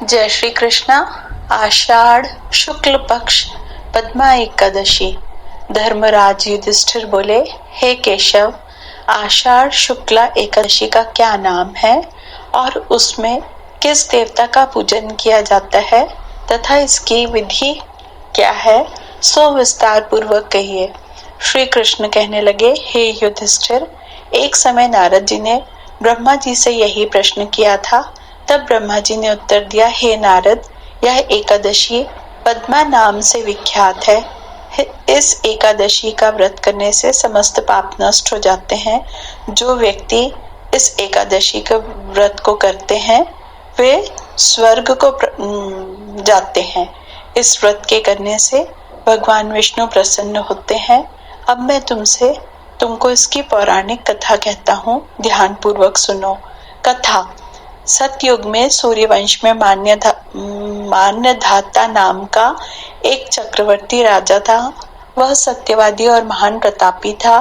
जय श्री कृष्णा। आषाढ़ शुक्ल पक्ष पद्मा एकादशी। धर्मराज युधिष्ठिर बोले, हे केशव, आषाढ़ शुक्ला एकादशी का क्या नाम है और उसमें किस देवता का पूजन किया जाता है तथा इसकी विधि क्या है, सो विस्तार पूर्वक कहिए। श्री कृष्ण कहने लगे, हे युधिष्ठिर, एक समय नारद जी ने ब्रह्मा जी से यही प्रश्न किया था। तब ब्रह्मा जी ने उत्तर दिया, हे नारद, यह एकादशी पद्मा नाम से विख्यात है। इस एकादशी का व्रत करने से समस्त पाप नष्ट हो जाते हैं। जो व्यक्ति इस एकादशी के व्रत को करते हैं वे स्वर्ग को जाते हैं। इस व्रत के करने से भगवान विष्णु प्रसन्न होते हैं। अब मैं तुमको इसकी पौराणिक कथा कहता हूँ, ध्यान पूर्वक सुनो। कथा। सतयुग में सूर्यवंश में मान्यधाता नाम का एक चक्रवर्ती राजा था। वह सत्यवादी और महान प्रतापी था।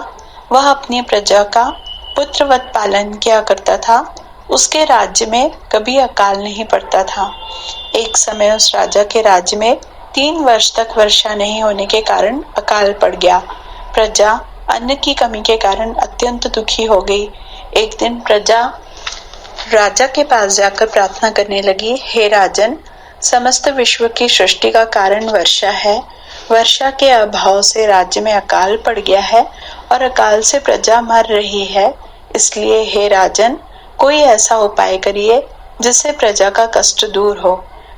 वह अपनी प्रजा का पुत्रवत पालन किया करता था। उसके राज्य में कभी अकाल नहीं पड़ता था। एक समय उस राजा के राज्य में 3 वर्ष तक वर्षा नहीं होने के कारण अकाल पड़ गया। प्रजा अन्न की कमी के कारण अत्यंत दुखी हो गई। एक दिन प्रजा राजा के पास जाकर प्रार्थना करने लगी, हे राजन, समस्त विश्व की सृष्टि का कारण वर्षा है। वर्षा के अभाव से राज्य में अकाल पड़ गया है और अकाल से प्रजा मर रही है। इसलिए हे राजन, कोई ऐसा उपाय करिए जिससे प्रजा का कष्ट दूर हो।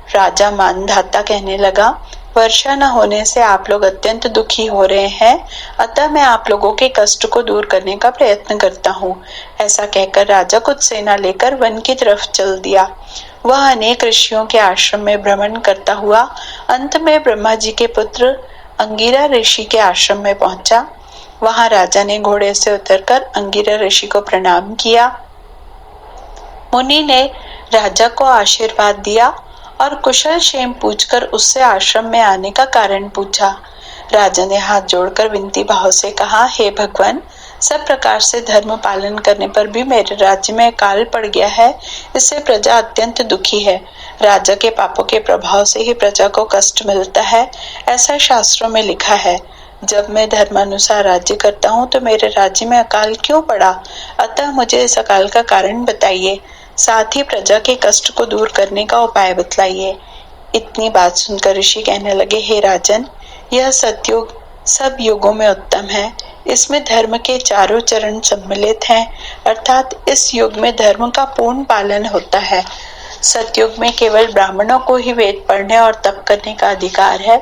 राजा मानधाता कहने लगा, वर्षा न होने से आप लोग अत्यंत दुखी हो रहे हैं, अतः मैं आप लोगों के कष्ट को दूर करने का प्रयत्न करता हूँ। ऐसा कहकर राजा कुछ सेना लेकर वन की तरफ चल दिया। वह अनेक ऋषियों के आश्रम में भ्रमण करता हुआ अंत में ब्रह्मा जी के पुत्र अंगिरा ऋषि के आश्रम में पहुंचा। वहां राजा ने घोड़े से उतरकर अंगिरा ऋषि को प्रणाम किया। मुनि ने राजा को आशीर्वाद दिया और कुशल क्षेम पूछकर उससे आश्रम में आने का कारण पूछा। राजा ने हाथ जोड़कर विनती भाव से कहा, हे भगवान, सब प्रकार से धर्म पालन करने पर भी मेरे राज्य में अकाल पड़ गया है। इससे प्रजा अत्यंत दुखी है। राजा के पापों के प्रभाव से ही प्रजा को कष्ट मिलता है, ऐसा शास्त्रों में लिखा है। जब मैं धर्मानुसार राज्य करता हूँ तो मेरे राज्य में अकाल क्यों पड़ा? अतः मुझे इस अकाल का कारण बताइए, साथ ही प्रजा के कष्ट को दूर करने का उपाय बतलाइए। इतनी बात सुनकर ऋषि कहने लगे, हे राजन, यह सतयुग सब युगों में उत्तम है। इसमें धर्म के चारों चरण सम्मिलित हैं, अर्थात इस युग में धर्म का पूर्ण पालन होता है। सतयुग में केवल ब्राह्मणों को ही वेद पढ़ने और तप करने का अधिकार है,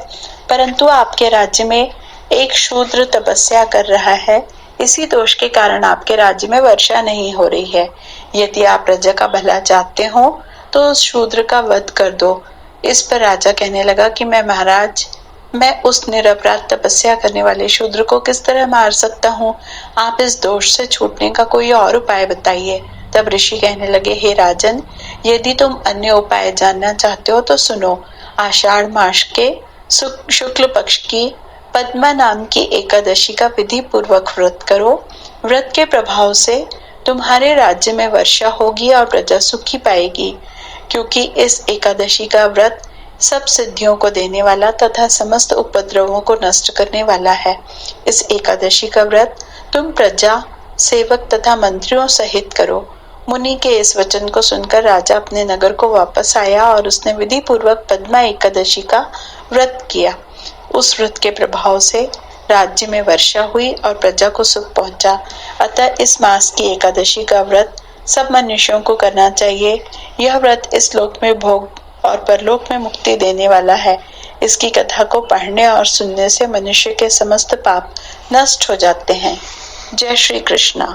परंतु आपके राज्य में एक शूद्र तपस्या कर रहा है। इसी दोष के कारण आपके राज्य में वर्षा नहीं हो रही है। यदि आप प्रजा का भला चाहते हो तो उस शूद्र का वध कर दो। इस पर राजा कहने लगा कि महाराज, मैं उस निरपराध तपस्या करने वाले शूद्र को किस तरह मार सकता हूँ? आप इस दोष से छूटने का कोई और उपाय बताइए। तब ऋषि कहने लगे, हे राजन, यदि तुम अन्य उपाय जानना चाहते हो तो सुनो। आषाढ़ मास के शुक्ल पक्ष की पद्मा नाम की एकादशी का विधि पूर्वक व्रत करो। व्रत के प्रभाव से तुम्हारे राज्य में वर्षा होगी और प्रजा सुखी पाएगी, क्योंकि इस एकादशी का व्रत सब सिद्धियों को देने वाला तथा समस्त उपद्रवों को नष्ट करने वाला है। इस एकादशी का व्रत तुम प्रजा, सेवक तथा मंत्रियों सहित करो। मुनि के इस वचन को सुनकर राजा अपने नगर को वापस आया और उसने विधि पूर्वक पद्मा एकादशी का व्रत किया। उस व्रत के प्रभाव से राज्य में वर्षा हुई और प्रजा को सुख पहुंचा। अतः इस मास की एकादशी का व्रत सब मनुष्यों को करना चाहिए। यह व्रत इस लोक में भोग और परलोक में मुक्ति देने वाला है। इसकी कथा को पढ़ने और सुनने से मनुष्य के समस्त पाप नष्ट हो जाते हैं। जय श्री कृष्णा।